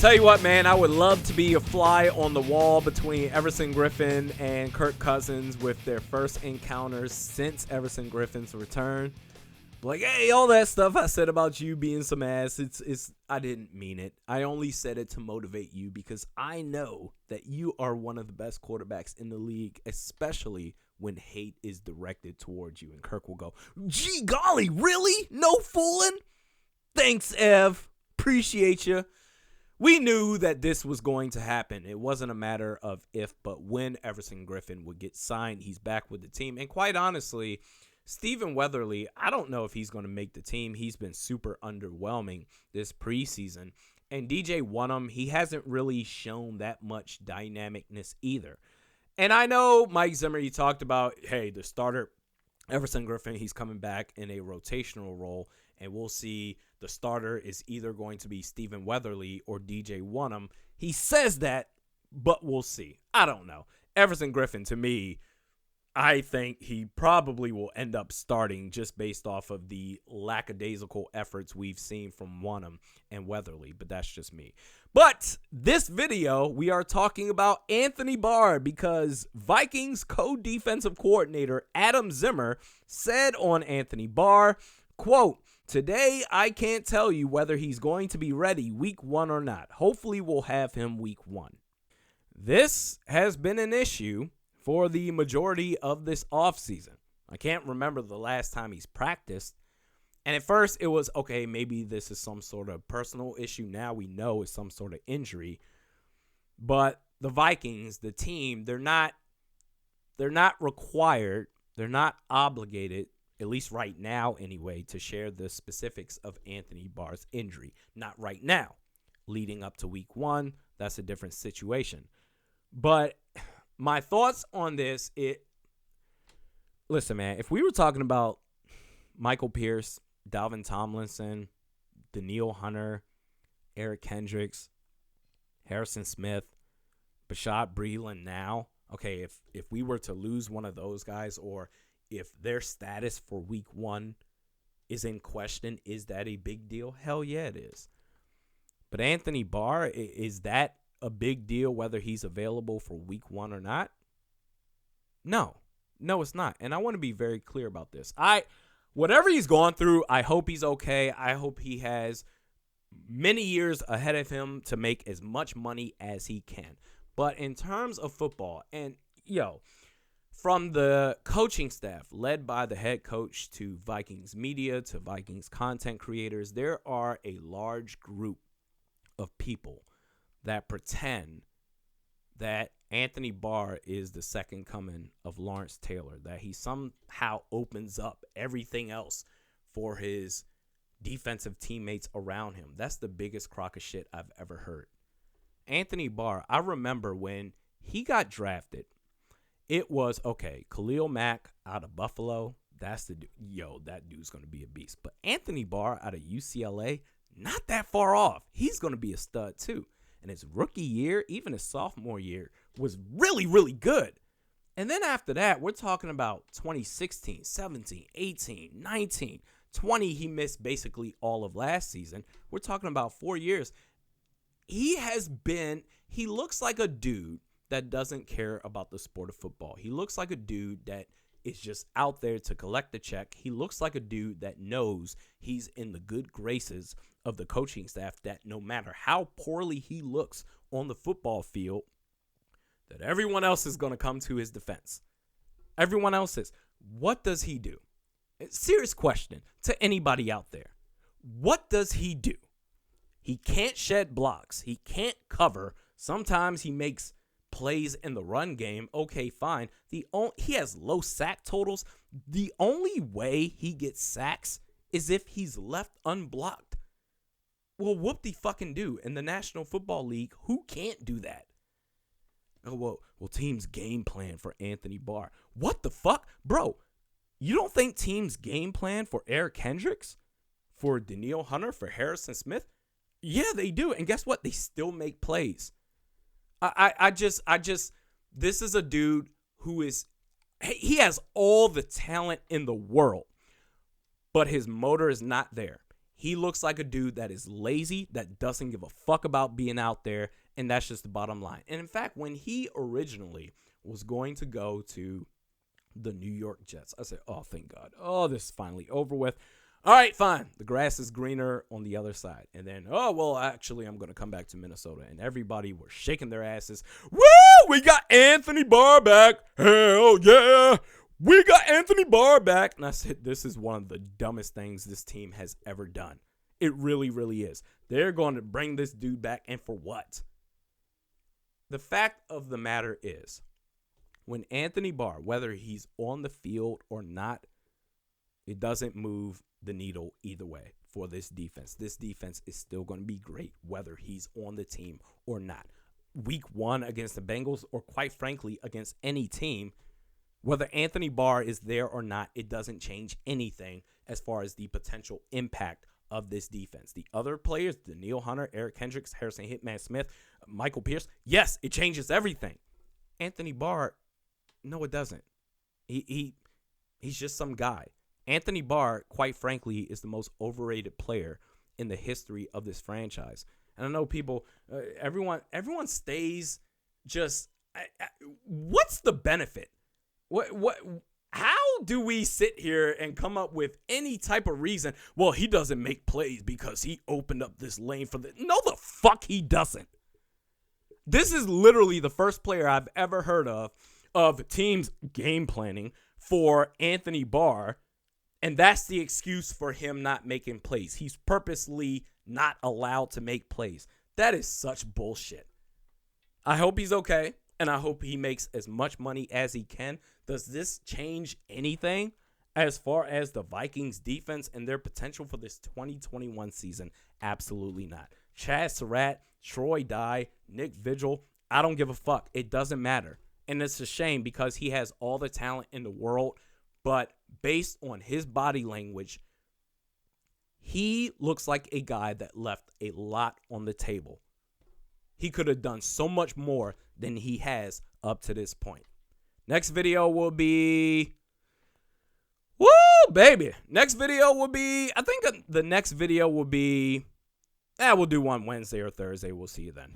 Tell you what, man, I would love to be a fly on the wall between Everson Griffen and Kirk Cousins with their first encounters since Everson Griffen's return. Like, hey, all that stuff I said about you being some ass, I didn't mean it. I only said it to motivate you because I know that you are one of the best quarterbacks in the league, especially when hate is directed towards you. And Kirk will go, gee golly, really? No fooling? Thanks, Ev. Appreciate you. We knew that this was going to happen. It wasn't a matter of if, but when Everson Griffen would get signed. He's back with the team. And quite honestly, Stephen Weatherly, I don't know if he's going to make the team. He's been super underwhelming this preseason. And DJ Wonnum, he hasn't really shown that much dynamicness either. And I know Mike Zimmer, he talked about, hey, the starter, Everson Griffen, he's coming back in a rotational role. And we'll see the starter is either going to be Stephen Weatherly or DJ Wonnum. He says that, but we'll see. I don't know. Everson Griffen, to me, I think he probably will end up starting just based off of the lackadaisical efforts we've seen from Wonnum and Weatherly, but that's just me. But this video, we are talking about Anthony Barr because Vikings co-defensive coordinator Adam Zimmer said on Anthony Barr, quote, "Today, I can't tell you whether he's going to be ready week 1 or not. Hopefully, we'll have him week 1. This has been an issue for the majority of this offseason. I can't remember the last time he's practiced. And at first, it was, okay, maybe this is some sort of personal issue. Now we know it's some sort of injury. But the Vikings, the team, they're not required, they're not obligated, at least right now anyway, to share the specifics of Anthony Barr's injury. Not right now. Leading up to week 1, that's a different situation. But my thoughts on this, listen, man, if we were talking about Michael Pierce, Dalvin Tomlinson, Danielle Hunter, Eric Kendricks, Harrison Smith, Bashaud Breeland now, okay, if we were to lose one of those guys or if their status for week 1 is in question, is that a big deal? Hell yeah, it is. But Anthony Barr, is that a big deal whether he's available for week 1 or not? No, it's not. And I want to be very clear about this. Whatever he's gone through, I hope he's okay. I hope he has many years ahead of him to make as much money as he can. But in terms of football, and from the coaching staff led by the head coach to Vikings media to Vikings content creators, there are a large group of people that pretend that Anthony Barr is the second coming of Lawrence Taylor, that he somehow opens up everything else for his defensive teammates around him. That's the biggest crock of shit I've ever heard. Anthony Barr, I remember when he got drafted, it was, okay, Khalil Mack out of Buffalo, that's the dude. That dude's going to be a beast. But Anthony Barr out of UCLA, not that far off. He's going to be a stud too. And his rookie year, even his sophomore year, was really, really good. And then after that, we're talking about 2016, 17, 18, 19, 20. He missed basically all of last season. We're talking about 4 years. He looks like a dude that doesn't care about the sport of football. He looks like a dude that is just out there to collect the check. He looks like a dude that knows he's in the good graces of the coaching staff, that no matter how poorly he looks on the football field, that everyone else is going to come to his defense. Everyone else is. What does he do? Serious question to anybody out there. What does he do? He can't shed blocks. He can't cover. Sometimes he makes plays in the run game. Okay, fine. He has low sack totals. The only way he gets sacks is if he's left unblocked. Well, whoop-de-fucking do. In the National Football League, who can't do that? Oh, well, teams game plan for Anthony Barr. What the fuck? Bro, you don't think teams game plan for Eric Kendricks? For Danielle Hunter? For Harrison Smith? Yeah, they do. And guess what? They still make plays. This is a dude who he has all the talent in the world, but his motor is not there. He looks like a dude that is lazy, that doesn't give a fuck about being out there, and that's just the bottom line. And in fact, when he originally was going to go to the New York Jets, I said, oh, thank God. Oh, this is finally over with. All right, fine. The grass is greener on the other side. And then, oh, well, actually, I'm going to come back to Minnesota. And everybody were shaking their asses. Woo! We got Anthony Barr back. Hell yeah. We got Anthony Barr back. And I said, this is one of the dumbest things this team has ever done. It really, really is. They're going to bring this dude back. And for what? The fact of the matter is, when Anthony Barr, whether he's on the field or not, it doesn't move the needle either way for this defense. This defense is still going to be great whether he's on the team or not. Week 1 against the Bengals, or quite frankly against any team, whether Anthony Barr is there or not, it doesn't change anything as far as the potential impact of this defense. The other players, Danielle Hunter, Eric Kendricks, Harrison Hitman Smith, Michael Pierce, yes, it changes everything. Anthony Barr, no, it doesn't. He's just some guy. Anthony Barr, quite frankly, is the most overrated player in the history of this franchise. And I know people, everyone stays just. What's the benefit? How do we sit here and come up with any type of reason? Well, he doesn't make plays because he opened up this lane for the. No, the fuck he doesn't. This is literally the first player I've ever heard of teams game planning for Anthony Barr. And that's the excuse for him not making plays. He's purposely not allowed to make plays. That is such bullshit. I hope he's okay, and I hope he makes as much money as he can. Does this change anything as far as the Vikings defense and their potential for this 2021 season? Absolutely not. Chad Surratt, Troy Dye, Nick Vigil, I don't give a fuck. It doesn't matter. And it's a shame because he has all the talent in the world, but based on his body language, he looks like a guy that left a lot on the table. He could have done so much more than he has up to this point. Next video will be... Woo, baby. Next video will be... I think the next video will be... we'll do one Wednesday or Thursday. We'll see you then.